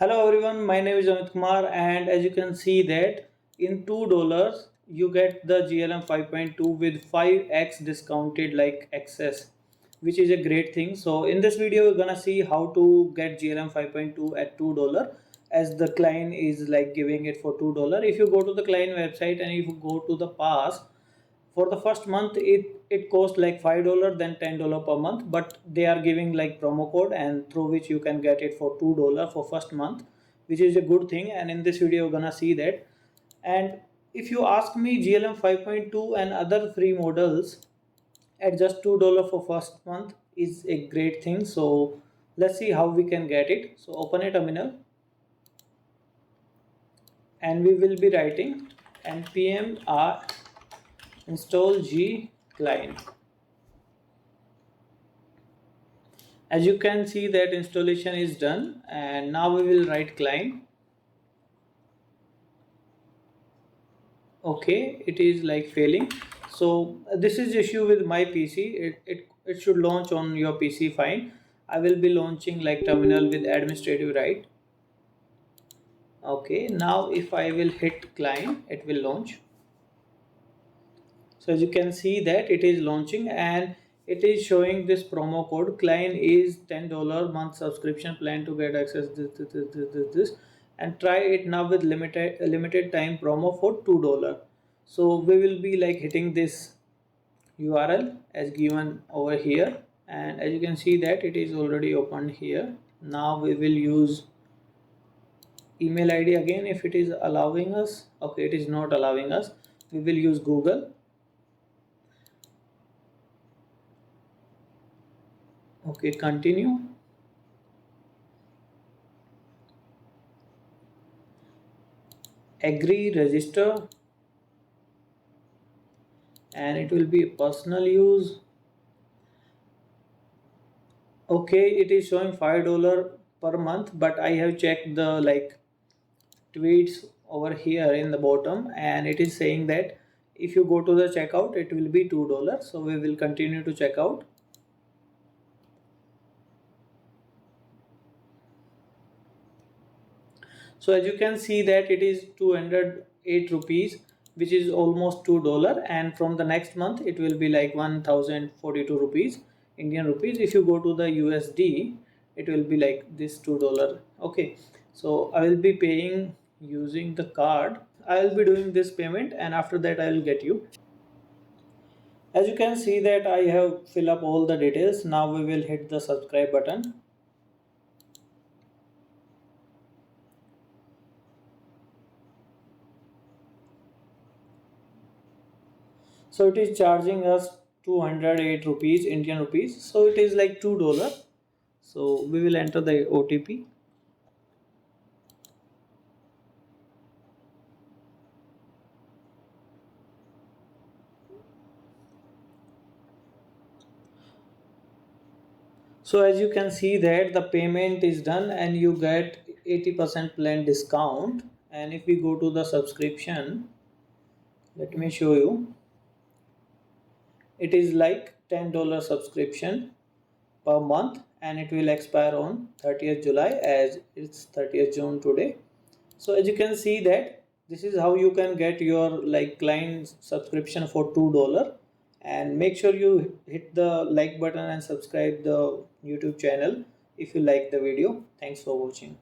Hello everyone, my name is Amit Kumar, and as you can see that in $2 you get the GLM 5.2 with 5x discounted like excess, which is a great thing. So in this video we're gonna see how to get GLM 5.2 at $2 as the Cline is like giving it for $2. If you go to the Cline website and if you go to the pass, for the first month it costs like $5, then $10 per month, but they are giving like promo code and through which you can get it for $2 for first month, which is a good thing. And in this video we're gonna see that. And if you ask me, GLM 5.2 and other free models at just $2 for first month is a great thing. So let's see how we can get it. So open a terminal and we will be writing npm r install g Cline. As you can see that installation is done, and now we will write Cline. Okay, it is like failing. So this is issue with my PC. It should launch on your PC fine. I will be launching like terminal with administrative right. Okay, now if I will hit Cline, it will launch. So as you can see that it is launching and it is showing this promo code. Cline is $10 month subscription plan to get access this, and try it now with limited time promo for $2. So we will be like hitting this URL as given over here, and as you can see that it is already opened here. Now we will use email ID again if it is allowing us. Okay, it is not allowing us. We will use Google. Okay, continue. Agree, register, and it will be personal use. Okay, it is showing $5 per month, but I have checked the like tweets over here in the bottom, and it is saying that if you go to the checkout it will be $2. So we will continue to check out. So as you can see that it is 208 rupees, which is almost $2, and from the next month it will be like 1042 rupees Indian rupees. If you go to the USD it will be like this $2. Okay, so I will be paying using the card. I will be doing this payment and after that I will get you. As you can see that I have fill up all the details. Now we will hit the subscribe button. So it is charging us 208 rupees Indian rupees, so it is like $2. So we will enter the OTP. So as you can see that the payment is done and you get 80% plan discount. And if we go to the subscription, let me show you. It is like $10 subscription per month and it will expire on 30th July as it's 30th June today. So as you can see that this is how you can get your like client subscription for $2. And make sure you hit the like button and subscribe the YouTube channel if you like the video. Thanks for watching.